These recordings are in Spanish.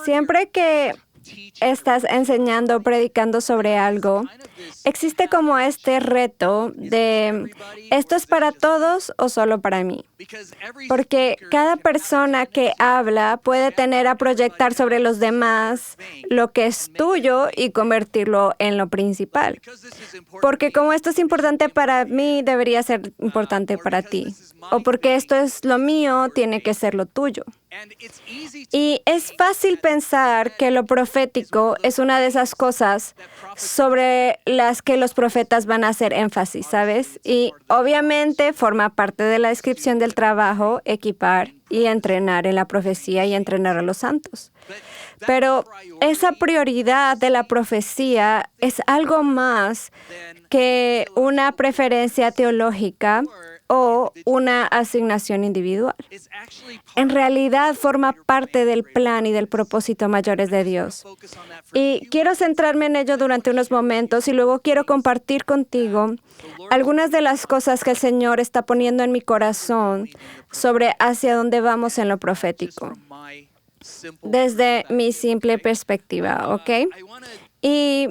Siempre que estás enseñando o predicando sobre algo, existe como este reto de ¿esto es para todos o solo para mí? Porque cada persona que habla puede tener a proyectar sobre los demás lo que es tuyo y convertirlo en lo principal. Porque como esto es importante para mí, debería ser importante para ti. O porque esto es lo mío, tiene que ser lo tuyo. Y es fácil pensar que lo profético es una de esas cosas sobre las que los profetas van a hacer énfasis, ¿sabes? Y obviamente forma parte de la descripción del trabajo, equipar y entrenar en la profecía y entrenar a los santos. Pero esa prioridad de la profecía es algo más que una preferencia teológica o una asignación individual. En realidad forma parte del plan y del propósito mayores de Dios. Y quiero centrarme en ello durante unos momentos y luego quiero compartir contigo algunas de las cosas que el Señor está poniendo en mi corazón sobre hacia dónde vamos en lo profético, desde mi simple perspectiva, ¿ok? Y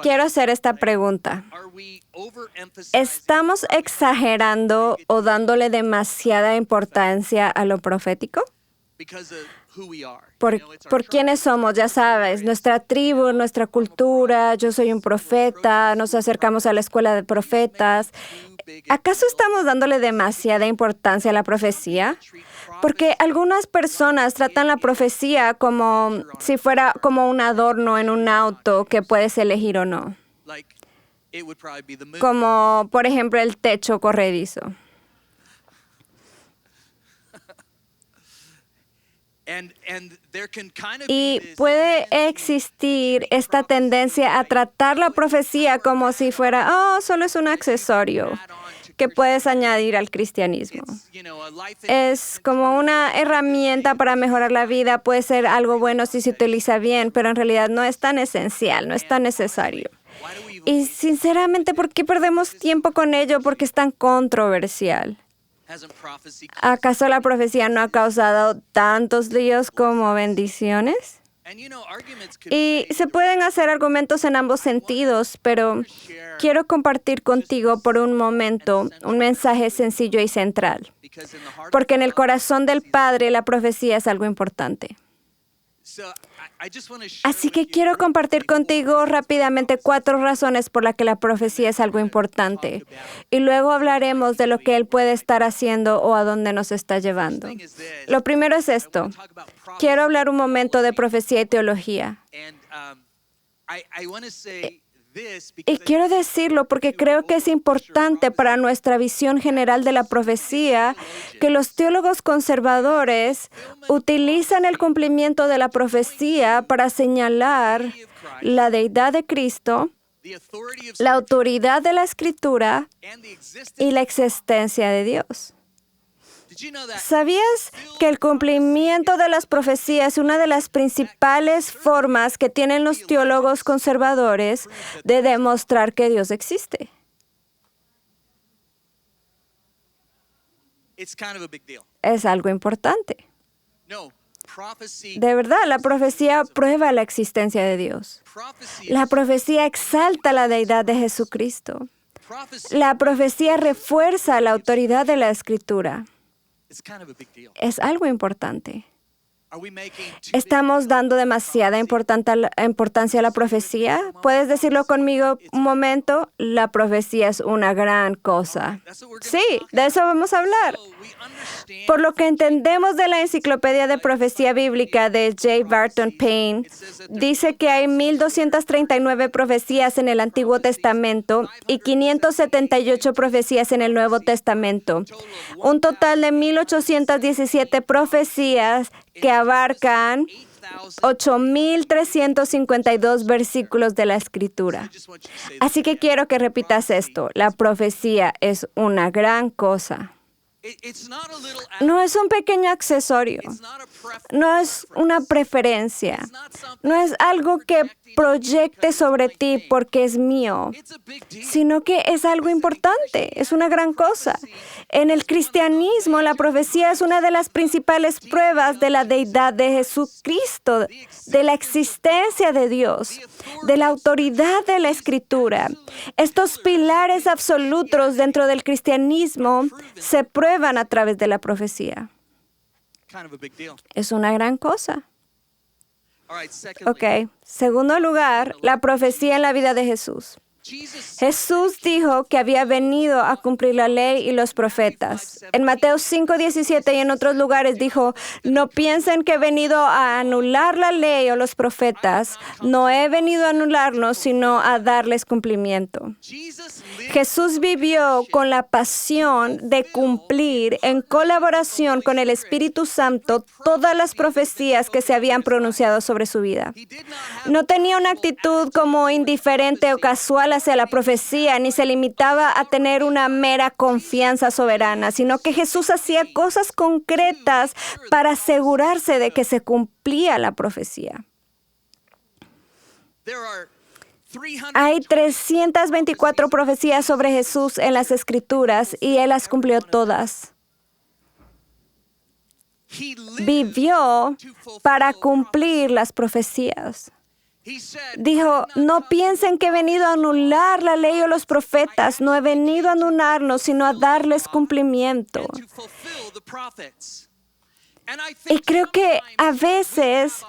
quiero hacer esta pregunta. ¿Estamos exagerando o dándole demasiada importancia a lo profético? Por quiénes somos, ya sabes, nuestra tribu, nuestra cultura, yo soy un profeta, nos acercamos a la escuela de profetas. ¿Acaso estamos dándole demasiada importancia a la profecía? Porque algunas personas tratan la profecía como si fuera como un adorno en un auto que puedes elegir o no. Como, por ejemplo, el techo corredizo. Y puede existir esta tendencia a tratar la profecía como si fuera, solo es un accesorio que puedes añadir al cristianismo. Es como una herramienta para mejorar la vida, puede ser algo bueno si se utiliza bien, pero en realidad no es tan esencial, no es tan necesario. Y sinceramente, ¿por qué perdemos tiempo con ello? Porque es tan controversial. ¿Acaso la profecía no ha causado tantos líos como bendiciones? Y se pueden hacer argumentos en ambos sentidos, pero quiero compartir contigo por un momento un mensaje sencillo y central, porque en el corazón del Padre la profecía es algo importante. Así que quiero compartir contigo rápidamente 4 razones por las que la profecía es algo importante. Y luego hablaremos de lo que Él puede estar haciendo o a dónde nos está llevando. Lo primero es esto. Quiero hablar un momento de profecía y teología. Y quiero decirlo porque creo que es importante para nuestra visión general de la profecía que los teólogos conservadores utilizan el cumplimiento de la profecía para señalar la deidad de Cristo, la autoridad de la Escritura y la existencia de Dios. ¿Sabías que el cumplimiento de las profecías es una de las principales formas que tienen los teólogos conservadores de demostrar que Dios existe? Es algo importante. De verdad, la profecía prueba la existencia de Dios. La profecía exalta la deidad de Jesucristo. La profecía refuerza la autoridad de la Escritura. Es algo importante. ¿Estamos dando demasiada importancia a la profecía? ¿Puedes decirlo conmigo un momento? La profecía es una gran cosa. Sí, de eso vamos a hablar. Por lo que entendemos de la Enciclopedia de Profecía Bíblica de J. Barton Payne, dice que hay 1,239 profecías en el Antiguo Testamento y 578 profecías en el Nuevo Testamento. Un total de 1,817 profecías que abarcan 8,352 versículos de la Escritura. Así que quiero que repitas esto. La profecía es una gran cosa. No es un pequeño accesorio, no es una preferencia, no es algo que proyecte sobre ti porque es mío, sino que es algo importante, es una gran cosa. En el cristianismo, la profecía es una de las principales pruebas de la deidad de Jesucristo, de la existencia de Dios, de la autoridad de la Escritura. Estos pilares absolutos dentro del cristianismo se prueban a través de la profecía. Es una gran cosa. Ok, segundo lugar, la profecía en la vida de Jesús. Jesús dijo que había venido a cumplir la ley y los profetas. En Mateo 5:17 y en otros lugares dijo, no piensen que he venido a anular la ley o los profetas. No he venido a anularlos, sino a darles cumplimiento. Jesús vivió con la pasión de cumplir en colaboración con el Espíritu Santo todas las profecías que se habían pronunciado sobre su vida. No tenía una actitud como indiferente o casual hacia la profecía, ni se limitaba a tener una mera confianza soberana, sino que Jesús hacía cosas concretas para asegurarse de que se cumplía la profecía. Hay 324 profecías sobre Jesús en las Escrituras y Él las cumplió todas. Vivió para cumplir las profecías. Dijo, no piensen que he venido a anular la ley o los profetas. No he venido a anularlos, sino a darles cumplimiento. Y creo que a veces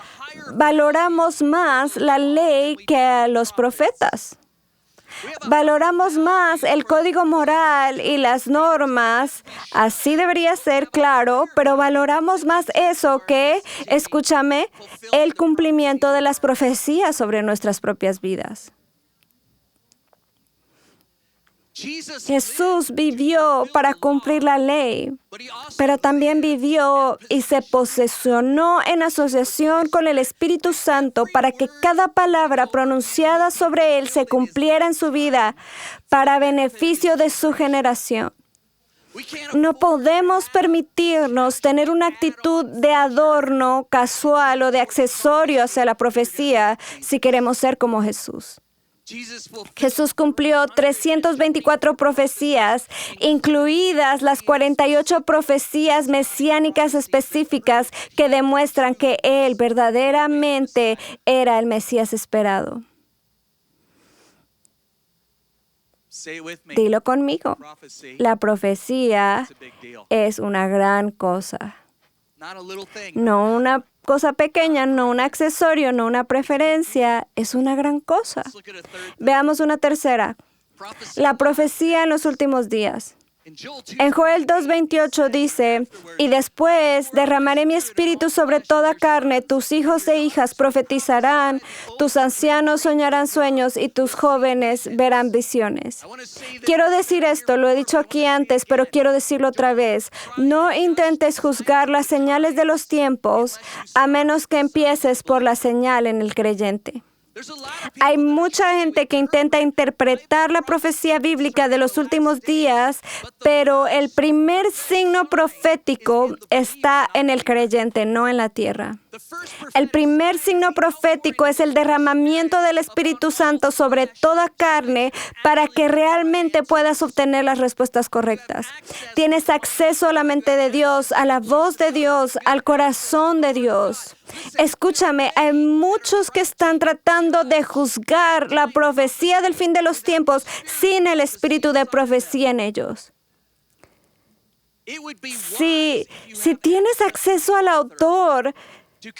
valoramos más la ley que a los profetas. Valoramos más el código moral y las normas, así debería ser, claro, pero valoramos más eso que, escúchame, el cumplimiento de las profecías sobre nuestras propias vidas. Jesús vivió para cumplir la ley, pero también vivió y se posesionó en asociación con el Espíritu Santo para que cada palabra pronunciada sobre Él se cumpliera en su vida para beneficio de su generación. No podemos permitirnos tener una actitud de adorno casual o de accesorio hacia la profecía si queremos ser como Jesús. Jesús cumplió 324 profecías, incluidas las 48 profecías mesiánicas específicas que demuestran que Él verdaderamente era el Mesías esperado. Dilo conmigo. La profecía es una gran cosa. No una cosa pequeña, no un accesorio, no una preferencia, es una gran cosa. Veamos una tercera. La profecía en los últimos días. En Joel 2:28 dice, y después derramaré mi espíritu sobre toda carne, tus hijos e hijas profetizarán, tus ancianos soñarán sueños y tus jóvenes verán visiones. Quiero decir esto, lo he dicho aquí antes, pero quiero decirlo otra vez. No intentes juzgar las señales de los tiempos a menos que empieces por la señal en el creyente. Hay mucha gente que intenta interpretar la profecía bíblica de los últimos días, pero el primer signo profético está en el creyente, no en la tierra. El primer signo profético es el derramamiento del Espíritu Santo sobre toda carne para que realmente puedas obtener las respuestas correctas. Tienes acceso a la mente de Dios, a la voz de Dios, al corazón de Dios. Escúchame, hay muchos que están tratando de juzgar la profecía del fin de los tiempos sin el espíritu de profecía en ellos. Si tienes acceso al autor,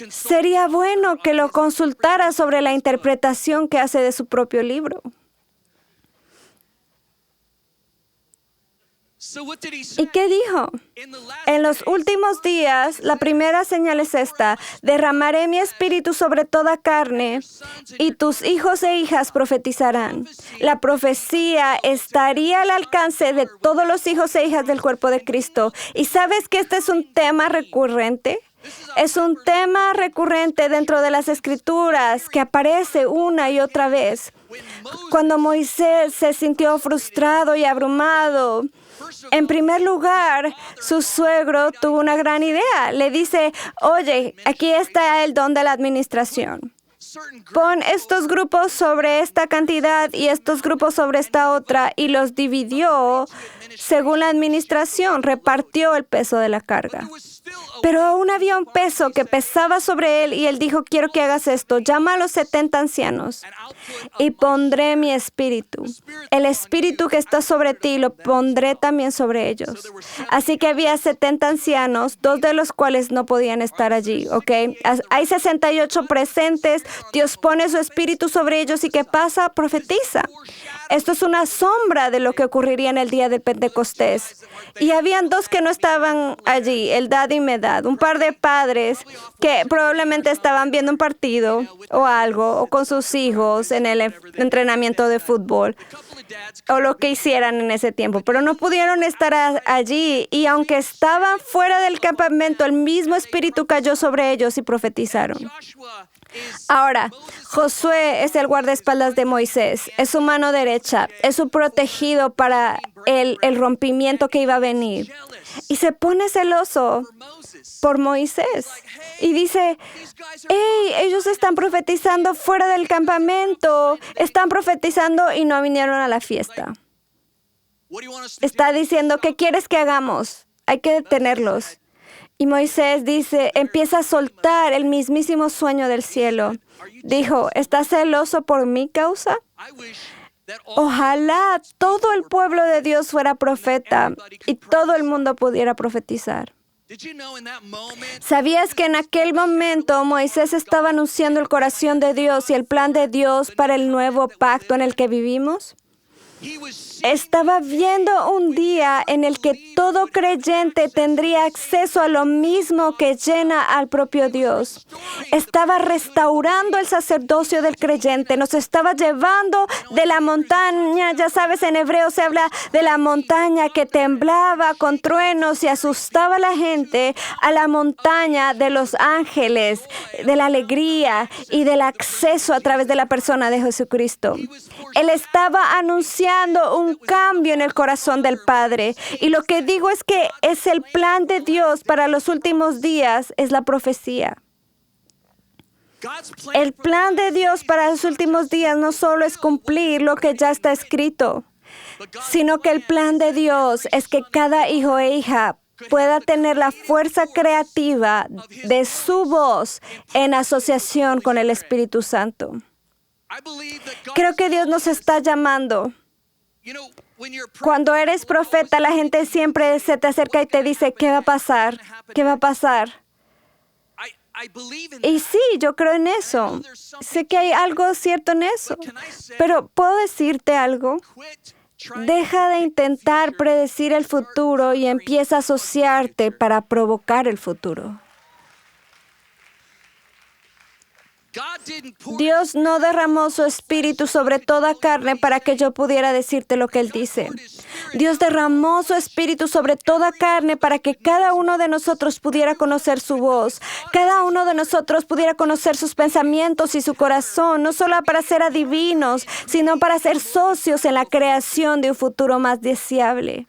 sería bueno que lo consultara sobre la interpretación que hace de su propio libro. ¿Y qué dijo? En los últimos días, la primera señal es esta: derramaré mi espíritu sobre toda carne y tus hijos e hijas profetizarán. La profecía estaría al alcance de todos los hijos e hijas del cuerpo de Cristo. ¿Y sabes que este es un tema recurrente? Es un tema recurrente dentro de las Escrituras que aparece una y otra vez. Cuando Moisés se sintió frustrado y abrumado En primer lugar, su suegro tuvo una gran idea. Le dice, oye, aquí está el don de la administración. Pon estos grupos sobre esta cantidad y estos grupos sobre esta otra, y los dividió según la administración, repartió el peso de la carga. Pero aún había un peso que pesaba sobre él, y él dijo, quiero que hagas esto, llama a los 70 ancianos y pondré mi espíritu. El espíritu que está sobre ti lo pondré también sobre ellos. Así que había 70 ancianos, 2 de los cuales no podían estar allí, ¿ok? Hay 68 presentes, Dios pone su espíritu sobre ellos, y ¿qué pasa? Profetiza. Esto es una sombra de lo que ocurriría en el día del Pentecostés. Y habían 2 que no estaban allí, Eldad y Medad, un par de padres que probablemente estaban viendo un partido o algo, o con sus hijos en el entrenamiento de fútbol, o lo que hicieran en ese tiempo, pero no pudieron estar allí, y aunque estaban fuera del campamento, el mismo espíritu cayó sobre ellos y profetizaron. Ahora, Josué es el guardaespaldas de Moisés, es su mano derecha, es su protegido para el rompimiento que iba a venir. Y se pone celoso por Moisés y dice, hey, ellos están profetizando fuera del campamento, están profetizando y no vinieron a la fiesta. Está diciendo, ¿qué quieres que hagamos? Hay que detenerlos. Y Moisés dice, empieza a soltar el mismísimo sueño del cielo. Dijo, ¿estás celoso por mi causa? Ojalá todo el pueblo de Dios fuera profeta y todo el mundo pudiera profetizar. ¿Sabías que en aquel momento Moisés estaba anunciando el corazón de Dios y el plan de Dios para el nuevo pacto en el que vivimos? Estaba viendo un día en el que todo creyente tendría acceso a lo mismo que llena al propio Dios. Estaba restaurando el sacerdocio del creyente. Nos estaba llevando de la montaña. Ya sabes, en hebreo se habla de la montaña que temblaba con truenos y asustaba a la gente, a la montaña de los ángeles, de la alegría y del acceso a través de la persona de Jesucristo. Él estaba anunciando un cambio en el corazón del Padre. Y lo que digo es que es el plan de Dios para los últimos días, es la profecía. El plan de Dios para los últimos días no solo es cumplir lo que ya está escrito, sino que el plan de Dios es que cada hijo e hija pueda tener la fuerza creativa de su voz en asociación con el Espíritu Santo. Creo que Dios nos está llamando. Cuando eres profeta, la gente siempre se te acerca y te dice, ¿qué va a pasar? ¿Qué va a pasar? Y sí, yo creo en eso. Sé que hay algo cierto en eso. Pero ¿puedo decirte algo? Deja de intentar predecir el futuro y empieza a asociarte para provocar el futuro. Dios no derramó su espíritu sobre toda carne para que yo pudiera decirte lo que Él dice. Dios derramó su espíritu sobre toda carne para que cada uno de nosotros pudiera conocer su voz, cada uno de nosotros pudiera conocer sus pensamientos y su corazón, no solo para ser adivinos, sino para ser socios en la creación de un futuro más deseable.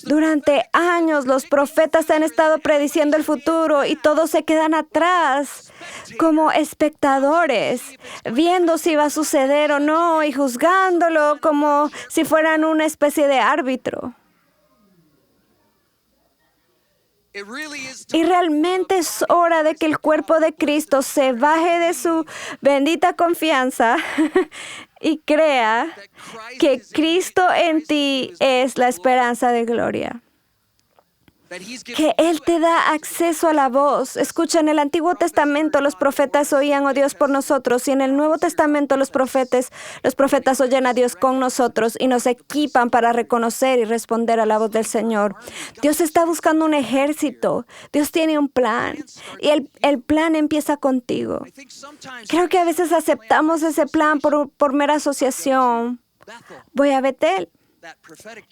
Durante años los profetas han estado prediciendo el futuro y todos se quedan atrás como espectadores, viendo si va a suceder o no y juzgándolo como si fueran una especie de árbitro. Y realmente es hora de que el cuerpo de Cristo se baje de su bendita confianza y crea que Cristo en ti es la esperanza de gloria. Que Él te da acceso a la voz. Escucha, en el Antiguo Testamento los profetas oían, oh Dios, por nosotros, y en el Nuevo Testamento los profetas oyen a Dios con nosotros y nos equipan para reconocer y responder a la voz del Señor. Dios está buscando un ejército. Dios tiene un plan y el plan empieza contigo. Creo que a veces aceptamos ese plan por mera asociación. Voy a Betel.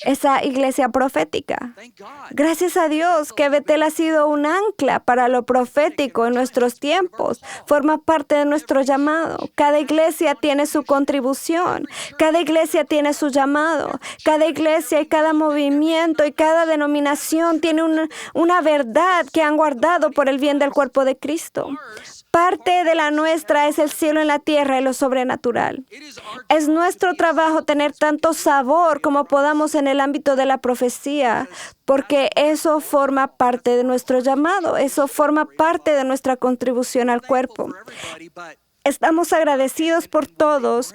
esa iglesia profética. Gracias a Dios que Betel ha sido un ancla para lo profético en nuestros tiempos. Forma parte de nuestro llamado. Cada iglesia tiene su contribución. Cada iglesia tiene su llamado. Cada iglesia y cada movimiento y cada denominación tiene una verdad que han guardado por el bien del cuerpo de Cristo. Parte de la nuestra es el cielo en la tierra y lo sobrenatural. Es nuestro trabajo tener tanto sabor como podamos en el ámbito de la profecía, porque eso forma parte de nuestro llamado, eso forma parte de nuestra contribución al cuerpo. Estamos agradecidos por todos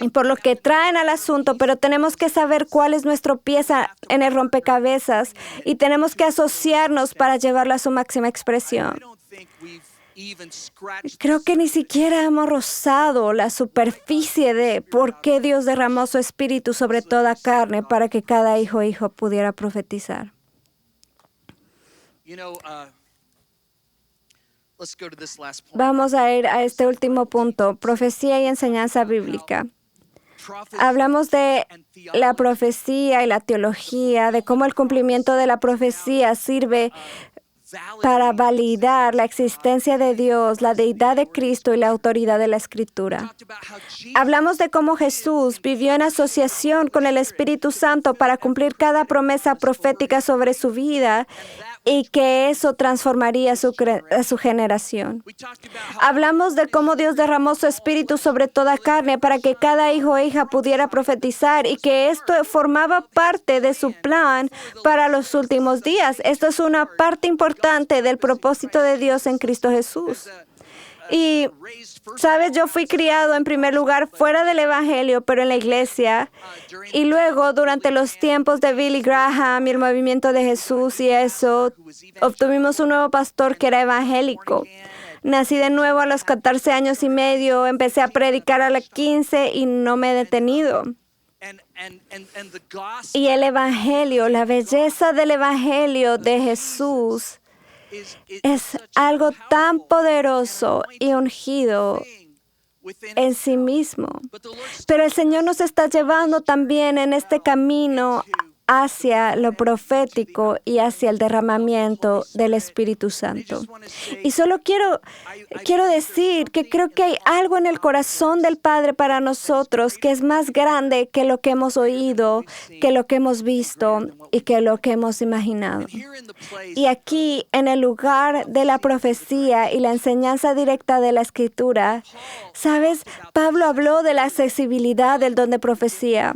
y por lo que traen al asunto, pero tenemos que saber cuál es nuestra pieza en el rompecabezas y tenemos que asociarnos para llevarla a su máxima expresión. Creo que ni siquiera hemos rozado la superficie de por qué Dios derramó su espíritu sobre toda carne para que cada hijo e hija pudiera profetizar. Vamos a ir a este último punto, profecía y enseñanza bíblica. Hablamos de la profecía y la teología, de cómo el cumplimiento de la profecía sirve para validar la existencia de Dios, la deidad de Cristo y la autoridad de la Escritura. Hablamos de cómo Jesús vivió en asociación con el Espíritu Santo para cumplir cada promesa profética sobre su vida y que eso transformaría a su generación. Hablamos de cómo Dios derramó su Espíritu sobre toda carne para que cada hijo e hija pudiera profetizar y que esto formaba parte de su plan para los últimos días. Esto es una parte importante del propósito de Dios en Cristo Jesús. Y, ¿sabes? Yo fui criado en primer lugar fuera del Evangelio, pero en la iglesia. Y luego, durante los tiempos de Billy Graham y el movimiento de Jesús y eso, obtuvimos un nuevo pastor que era evangélico. Nací de nuevo a los 14 años y medio, empecé a predicar a los 15 y no me he detenido. Y el Evangelio, la belleza del Evangelio de Jesús, es algo tan poderoso y ungido en sí mismo. Pero el Señor nos está llevando también en este camino hacia lo profético y hacia el derramamiento del Espíritu Santo. Y solo quiero decir que creo que hay algo en el corazón del Padre para nosotros que es más grande que lo que hemos oído, que lo que hemos visto y que lo que hemos imaginado. Y aquí, en el lugar de la profecía y la enseñanza directa de la Escritura, ¿sabes? Pablo habló de la accesibilidad del don de profecía.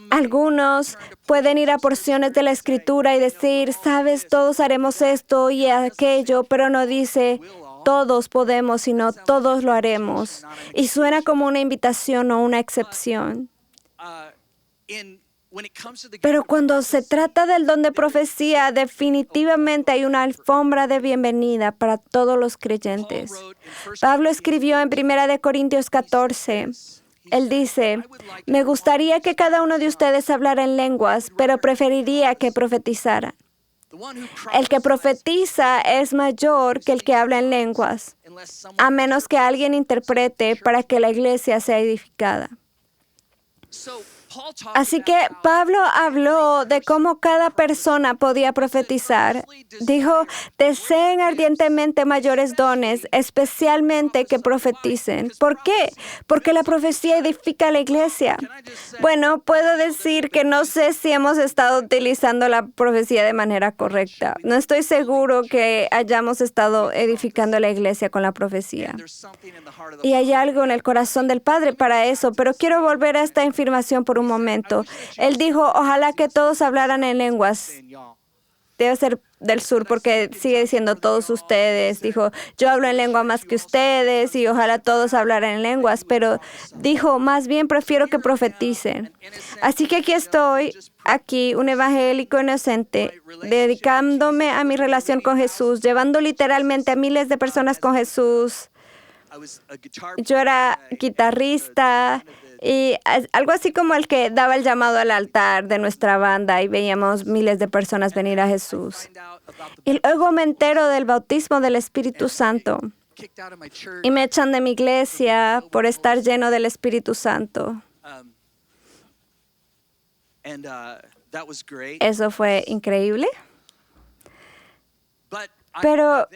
Algunos pueden ir a porciones de la Escritura y decir, sabes, todos haremos esto y aquello, pero no dice, todos podemos, sino todos lo haremos. Y suena como una invitación o una excepción. Pero cuando se trata del don de profecía, definitivamente hay una alfombra de bienvenida para todos los creyentes. Pablo escribió en 1 Corintios 14, él dice, me gustaría que cada uno de ustedes hablara en lenguas, pero preferiría que profetizara. El que profetiza es mayor que el que habla en lenguas, a menos que alguien interprete para que la iglesia sea edificada. Así que Pablo habló de cómo cada persona podía profetizar. Dijo, deseen ardientemente mayores dones, especialmente que profeticen. ¿Por qué? Porque la profecía edifica a la iglesia. Bueno, puedo decir que no sé si hemos estado utilizando la profecía de manera correcta. No estoy seguro que hayamos estado edificando la iglesia con la profecía. Y hay algo en el corazón del Padre para eso, pero quiero volver a esta afirmación por un momento. Él dijo, ojalá que todos hablaran en lenguas. Debe ser del sur porque sigue diciendo todos ustedes. Dijo, yo hablo en lengua más que ustedes y ojalá todos hablaran en lenguas. Pero dijo, más bien prefiero que profeticen. Así que aquí estoy, un evangélico inocente, dedicándome a mi relación con Jesús, llevando literalmente a miles de personas con Jesús. Yo era guitarrista y algo así como el que daba el llamado al altar de nuestra banda y veíamos miles de personas venir a Jesús. Y luego me entero del bautismo del Espíritu Santo y me echan de mi iglesia por estar lleno del Espíritu Santo. Eso fue increíble. Pero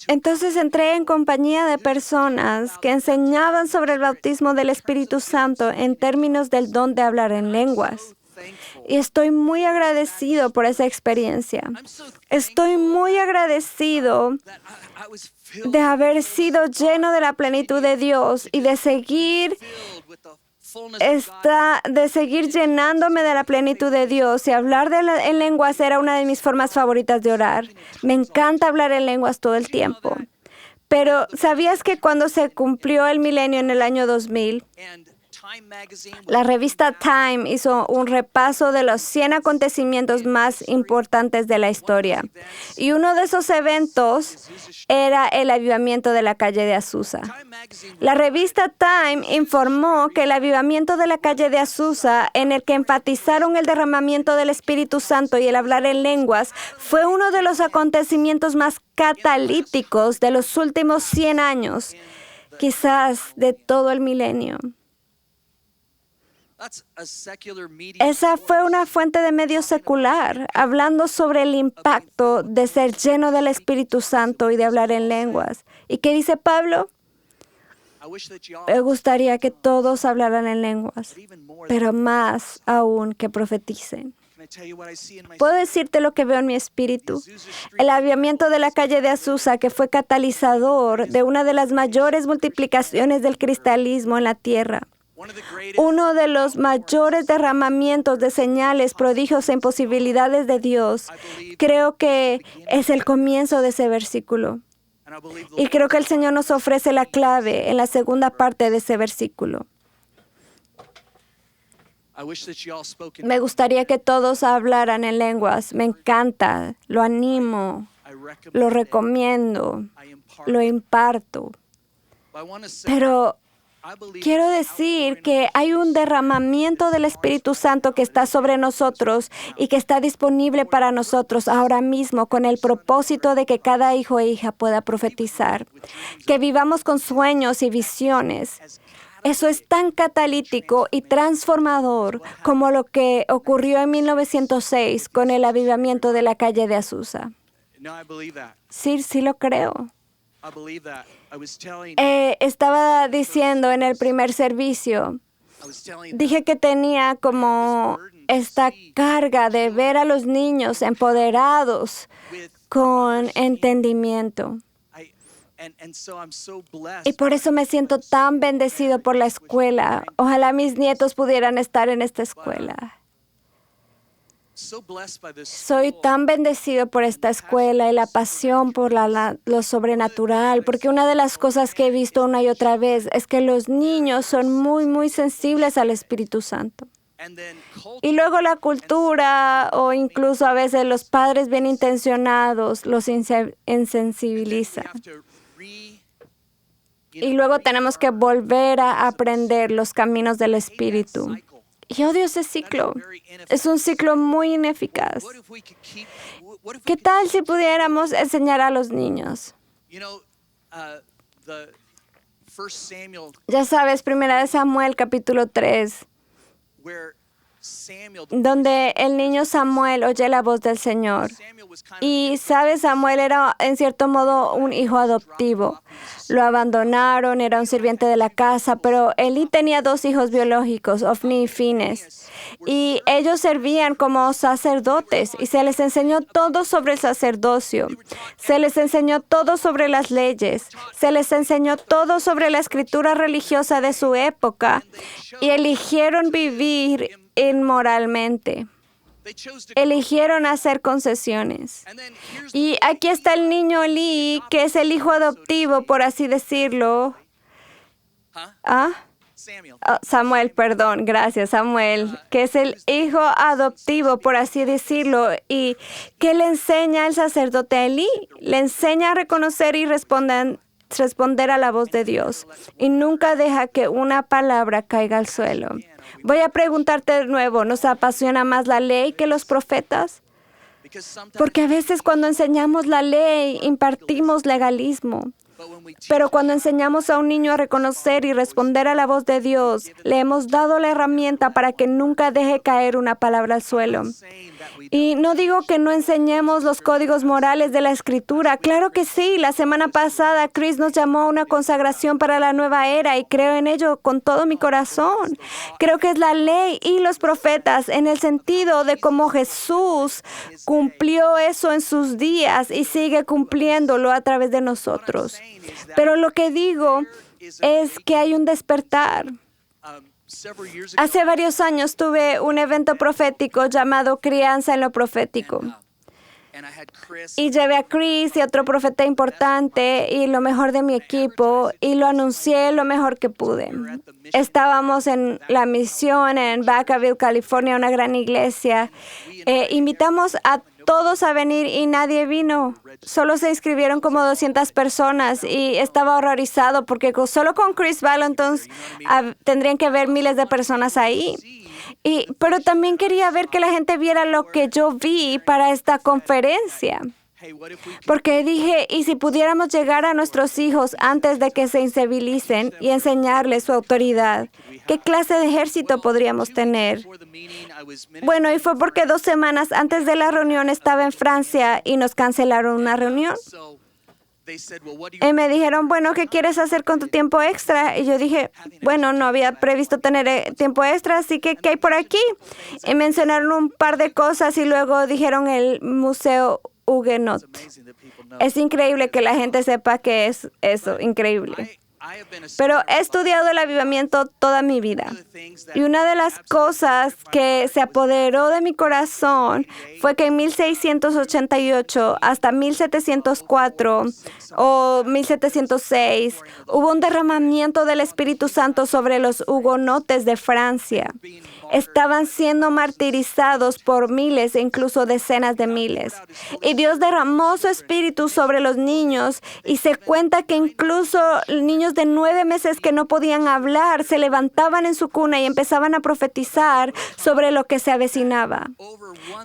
entonces entré en compañía de personas que enseñaban sobre el bautismo del Espíritu Santo en términos del don de hablar en lenguas. Y estoy muy agradecido por esa experiencia. Estoy muy agradecido de haber sido lleno de la plenitud de Dios y de seguir llenándome de la plenitud de Dios. Y hablar en lenguas era una de mis formas favoritas de orar. Me encanta hablar en lenguas todo el tiempo. Pero ¿sabías que cuando se cumplió el milenio en el año 2000, la revista Time hizo un repaso de los 100 acontecimientos más importantes de la historia? Y uno de esos eventos era el avivamiento de la calle de Azusa. La revista Time informó que el avivamiento de la calle de Azusa, en el que enfatizaron el derramamiento del Espíritu Santo y el hablar en lenguas, fue uno de los acontecimientos más catalíticos de los últimos 100 años, quizás de todo el milenio. Esa fue una fuente de medio secular, hablando sobre el impacto de ser lleno del Espíritu Santo y de hablar en lenguas. ¿Y qué dice Pablo? Me gustaría que todos hablaran en lenguas, pero más aún que profeticen. Puedo decirte lo que veo en mi espíritu. El avivamiento de la calle de Azusa, que fue catalizador de una de las mayores multiplicaciones del cristianismo en la tierra. Uno de los mayores derramamientos de señales, prodigios e imposibilidades de Dios. Creo que es el comienzo de ese versículo. Y creo que el Señor nos ofrece la clave en la segunda parte de ese versículo. Me gustaría que todos hablaran en lenguas. Me encanta, lo animo, lo recomiendo, lo imparto. Pero quiero decir que hay un derramamiento del Espíritu Santo que está sobre nosotros y que está disponible para nosotros ahora mismo con el propósito de que cada hijo e hija pueda profetizar, que vivamos con sueños y visiones. Eso es tan catalítico y transformador como lo que ocurrió en 1906 con el avivamiento de la calle de Azusa. Sí lo creo. Estaba diciendo en el primer servicio, dije que tenía como esta carga de ver a los niños empoderados con entendimiento. Y por eso me siento tan bendecido por la escuela. Ojalá mis nietos pudieran estar en esta escuela. Soy tan bendecido por esta escuela y la pasión por lo sobrenatural, porque una de las cosas que he visto una y otra vez es que los niños son muy, muy sensibles al Espíritu Santo. Y luego la cultura o incluso a veces los padres bien intencionados los insensibilizan. Y luego tenemos que volver a aprender los caminos del Espíritu. Y odio ese ciclo. Es un ciclo muy ineficaz. ¿Qué tal si pudiéramos enseñar a los niños? Ya sabes, 1 Samuel, capítulo 3, donde el niño Samuel oye la voz del Señor. Y, ¿sabes? Samuel era, en cierto modo, un hijo adoptivo. Lo abandonaron, era un sirviente de la casa, pero Elí tenía 2 hijos biológicos, Ofni y Fines. Y ellos servían como sacerdotes y se les enseñó todo sobre el sacerdocio. Se les enseñó todo sobre las leyes. Se les enseñó todo sobre la escritura religiosa de su época. Y eligieron vivir inmoralmente. Eligieron hacer concesiones. Y aquí está el niño Elí, que es el hijo adoptivo, por así decirlo. Samuel, perdón, gracias, Samuel, que es el hijo adoptivo, por así decirlo. ¿Y qué le enseña el sacerdote a Elí? Le enseña a reconocer y responder a la voz de Dios. Y nunca deja que una palabra caiga al suelo. Voy a preguntarte de nuevo, ¿nos apasiona más la ley que los profetas? Porque a veces cuando enseñamos la ley, impartimos legalismo. Pero cuando enseñamos a un niño a reconocer y responder a la voz de Dios, le hemos dado la herramienta para que nunca deje caer una palabra al suelo. Y no digo que no enseñemos los códigos morales de la Escritura. Claro que sí. La semana pasada, Chris nos llamó a una consagración para la nueva era y creo en ello con todo mi corazón. Creo que es la ley y los profetas en el sentido de cómo Jesús cumplió eso en sus días y sigue cumpliéndolo a través de nosotros. Pero lo que digo es que hay un despertar. Hace varios años tuve un evento profético llamado Crianza en lo Profético. Y llevé a Chris y otro profeta importante y lo mejor de mi equipo y lo anuncié lo mejor que pude. Estábamos en la misión en Vacaville, California, una gran iglesia. Invitamos a todos a venir y nadie vino. Solo se inscribieron como 200 personas y estaba horrorizado porque solo con Chris Valentine tendrían que haber miles de personas ahí. Pero también quería ver que la gente viera lo que yo vi para esta conferencia. Porque dije, ¿y si pudiéramos llegar a nuestros hijos antes de que se incivilicen y enseñarles su autoridad? ¿Qué clase de ejército podríamos tener? Bueno, y fue porque 2 semanas antes de la reunión estaba en Francia y nos cancelaron una reunión. Y me dijeron, bueno, ¿qué quieres hacer con tu tiempo extra? Y yo dije, bueno, no había previsto tener tiempo extra, así que ¿qué hay por aquí? Y mencionaron un par de cosas y luego dijeron el Museo Huguenot. Es increíble que la gente sepa qué es eso, increíble. Pero he estudiado el avivamiento toda mi vida. Y una de las cosas que se apoderó de mi corazón fue que en 1688 hasta 1704 o 1706 hubo un derramamiento del Espíritu Santo sobre los hugonotes de Francia. Estaban siendo martirizados por miles e incluso decenas de miles. Y Dios derramó su espíritu sobre los niños y se cuenta que incluso niños de 9 meses que no podían hablar se levantaban en su cuna y empezaban a profetizar sobre lo que se avecinaba.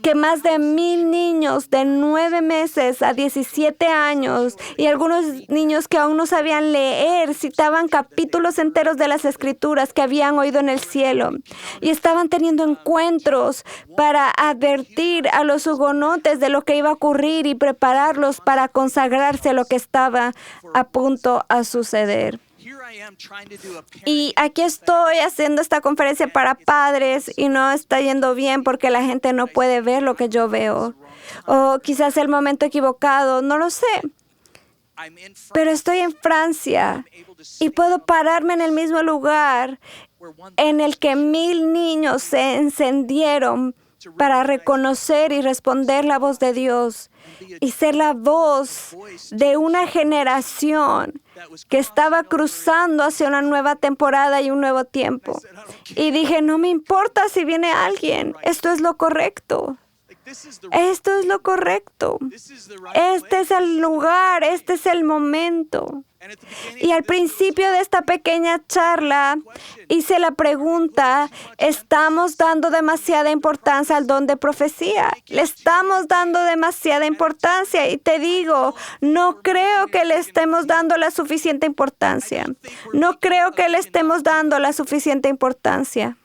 Que más de 1,000 niños de 9 meses a 17 años y algunos niños que aún no sabían leer citaban capítulos enteros de las Escrituras que habían oído en el cielo. Y estaban teniendo encuentros para advertir a los hugonotes de lo que iba a ocurrir y prepararlos para consagrarse a lo que estaba a punto a suceder. Y aquí estoy haciendo esta conferencia para padres y no está yendo bien porque la gente no puede ver lo que yo veo. O quizás el momento equivocado, no lo sé. Pero estoy en Francia y puedo pararme en el mismo lugar en el que 1,000 niños se encendieron para reconocer y responder la voz de Dios y ser la voz de una generación que estaba cruzando hacia una nueva temporada y un nuevo tiempo. Y dije, no me importa si viene alguien, esto es lo correcto. Esto es lo correcto. Este es el lugar, este es el momento. Y al principio de esta pequeña charla hice la pregunta, ¿estamos dando demasiada importancia al don de profecía? ¿Le estamos dando demasiada importancia? Y te digo, no creo que le estemos dando la suficiente importancia. No creo que le estemos dando la suficiente importancia.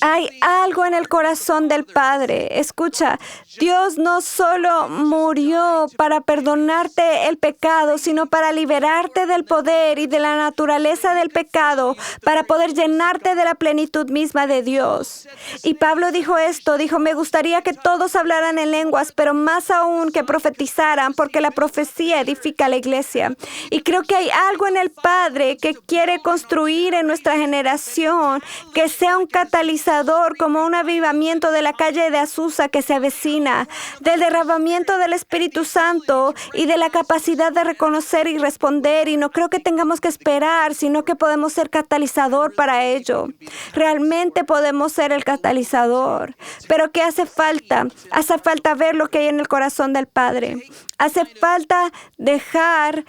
Hay algo en el corazón del Padre. Escucha, Dios no solo murió para perdonarte el pecado, sino para liberarte del poder y de la naturaleza del pecado, para poder llenarte de la plenitud misma de Dios. Y Pablo dijo esto, dijo, me gustaría que todos hablaran en lenguas, pero más aún que profetizaran, porque la profecía edifica la iglesia. Y creo que hay algo en el Padre que quiere construir en nuestra generación, que sea un catalizador, como un avivamiento de la calle de Azusa que se avecina, del derramamiento del Espíritu Santo y de la capacidad de reconocer y responder. Y no creo que tengamos que esperar, sino que podemos ser catalizador para ello. Realmente podemos ser el catalizador. Pero ¿qué hace falta? Hace falta ver lo que hay en el corazón del Padre. Hace falta dejar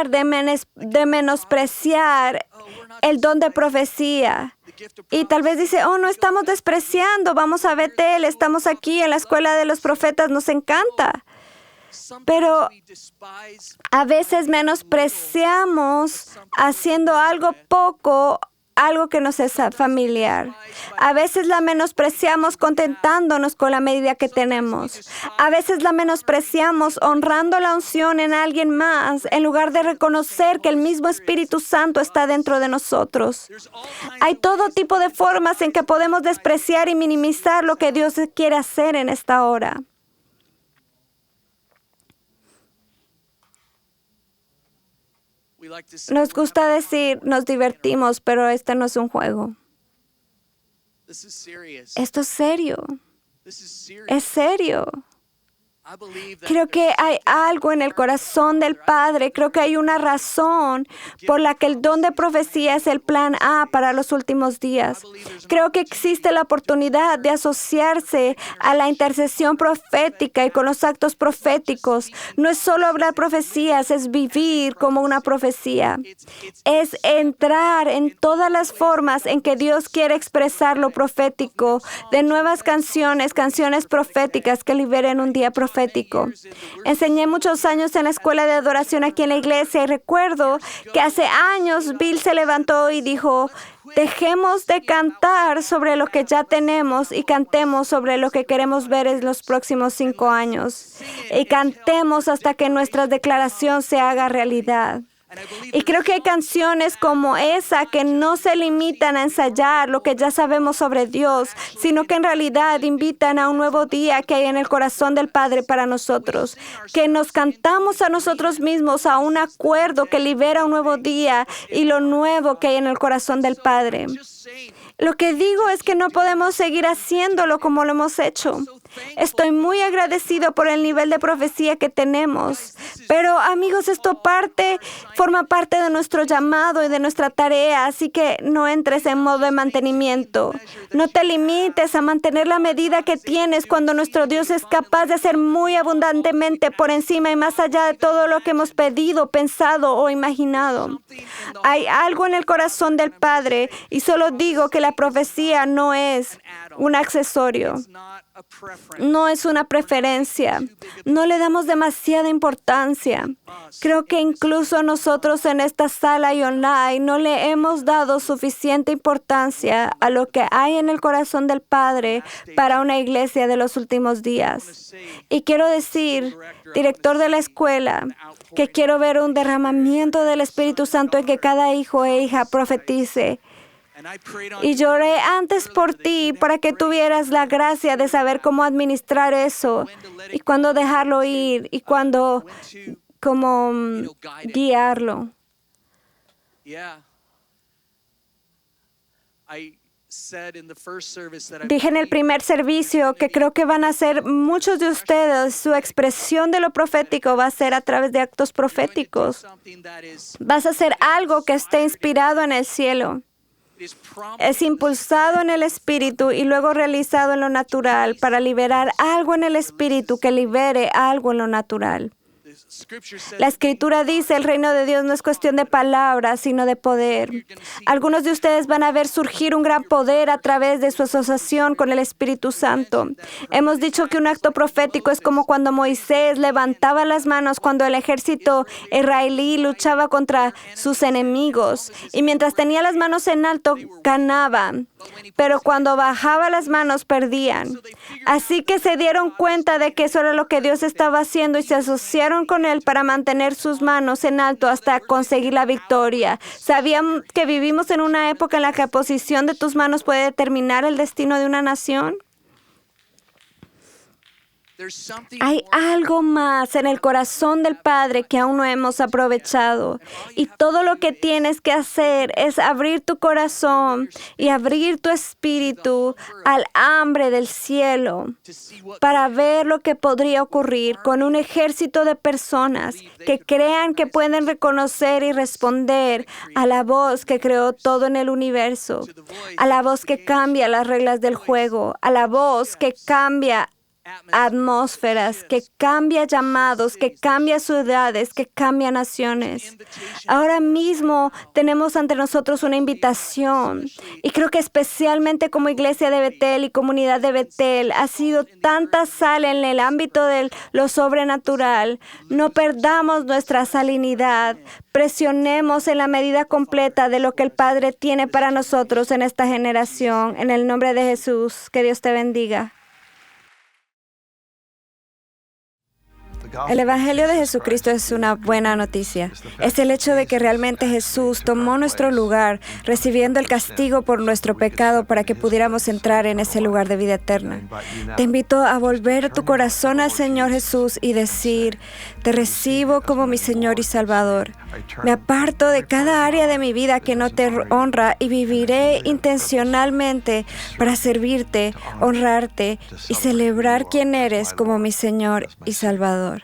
de menospreciar el don de profecía. Y tal vez dice, no estamos despreciando, vamos a Betel, estamos aquí en la escuela de los profetas, nos encanta. pero a veces menospreciamos haciendo algo poco, algo que nos es familiar. A veces la menospreciamos contentándonos con la medida que tenemos. A veces la menospreciamos honrando la unción en alguien más en lugar de reconocer que el mismo Espíritu Santo está dentro de nosotros. Hay todo tipo de formas en que podemos despreciar y minimizar lo que Dios quiere hacer en esta hora. Nos gusta decir, nos divertimos, pero este no es un juego. Esto es serio. Es serio. Creo que hay algo en el corazón del Padre. Creo que hay una razón por la que el don de profecía es el plan A para los últimos días. Creo que existe la oportunidad de asociarse a la intercesión profética y con los actos proféticos. No es solo hablar profecías, es vivir como una profecía. Es entrar en todas las formas en que Dios quiere expresar lo profético, de nuevas canciones, canciones proféticas que liberen un día profético. Enseñé muchos años en la escuela de adoración aquí en la iglesia y recuerdo que hace años Bill se levantó y dijo, dejemos de cantar sobre lo que ya tenemos y cantemos sobre lo que queremos ver en los próximos 5 años. Y cantemos hasta que nuestra declaración se haga realidad. Y creo que hay canciones como esa que no se limitan a ensayar lo que ya sabemos sobre Dios, sino que en realidad invitan a un nuevo día que hay en el corazón del Padre para nosotros. Que nos cantamos a nosotros mismos a un acuerdo que libera un nuevo día y lo nuevo que hay en el corazón del Padre. Lo que digo es que no podemos seguir haciéndolo como lo hemos hecho. Estoy muy agradecido por el nivel de profecía que tenemos. Pero, amigos, esto forma parte de nuestro llamado y de nuestra tarea, así que no entres en modo de mantenimiento. No te limites a mantener la medida que tienes cuando nuestro Dios es capaz de hacer muy abundantemente por encima y más allá de todo lo que hemos pedido, pensado o imaginado. Hay algo en el corazón del Padre y solo digo que la profecía no es un accesorio. No es una preferencia. No le damos demasiada importancia. Creo que incluso nosotros en esta sala y online no le hemos dado suficiente importancia a lo que hay en el corazón del Padre para una iglesia de los últimos días. Y quiero decir, director de la escuela, que quiero ver un derramamiento del Espíritu Santo en que cada hijo e hija profetice. Y lloré antes por ti para que tuvieras la gracia de saber cómo administrar eso y cuándo dejarlo ir y cuándo guiarlo. Dije en el primer servicio que creo que van a ser muchos de ustedes, su expresión de lo profético va a ser a través de actos proféticos. Vas a hacer algo que esté inspirado en el cielo. Es impulsado en el Espíritu y luego realizado en lo natural para liberar algo en el Espíritu que libere algo en lo natural. La Escritura dice, el reino de Dios no es cuestión de palabras, sino de poder. Algunos de ustedes van a ver surgir un gran poder a través de su asociación con el Espíritu Santo. Hemos dicho que un acto profético es como cuando Moisés levantaba las manos cuando el ejército israelí luchaba contra sus enemigos. Y mientras tenía las manos en alto, ganaban. Pero cuando bajaba las manos, perdían. Así que se dieron cuenta de que eso era lo que Dios estaba haciendo y se asociaron con Él para mantener sus manos en alto hasta conseguir la victoria. ¿Sabían que vivimos en una época en la que la posición de tus manos puede determinar el destino de una nación? Hay algo más en el corazón del Padre que aún no hemos aprovechado. Y todo lo que tienes que hacer es abrir tu corazón y abrir tu espíritu al hambre del cielo para ver lo que podría ocurrir con un ejército de personas que crean que pueden reconocer y responder a la voz que creó todo en el universo, a la voz que cambia las reglas del juego, a la voz que cambia atmósferas, que cambia llamados, que cambia ciudades, que cambia naciones. Ahora mismo tenemos ante nosotros una invitación y creo que especialmente como iglesia de Betel y comunidad de Betel ha sido tanta sal en el ámbito de lo sobrenatural. No perdamos nuestra salinidad. Presionemos en la medida completa de lo que el Padre tiene para nosotros en esta generación. En el nombre de Jesús, que Dios te bendiga. El Evangelio de Jesucristo es una buena noticia. Es el hecho de que realmente Jesús tomó nuestro lugar, recibiendo el castigo por nuestro pecado para que pudiéramos entrar en ese lugar de vida eterna. Te invito a volver tu corazón al Señor Jesús y decir: te recibo como mi Señor y Salvador. Me aparto de cada área de mi vida que no te honra y viviré intencionalmente para servirte, honrarte y celebrar quién eres como mi Señor y Salvador.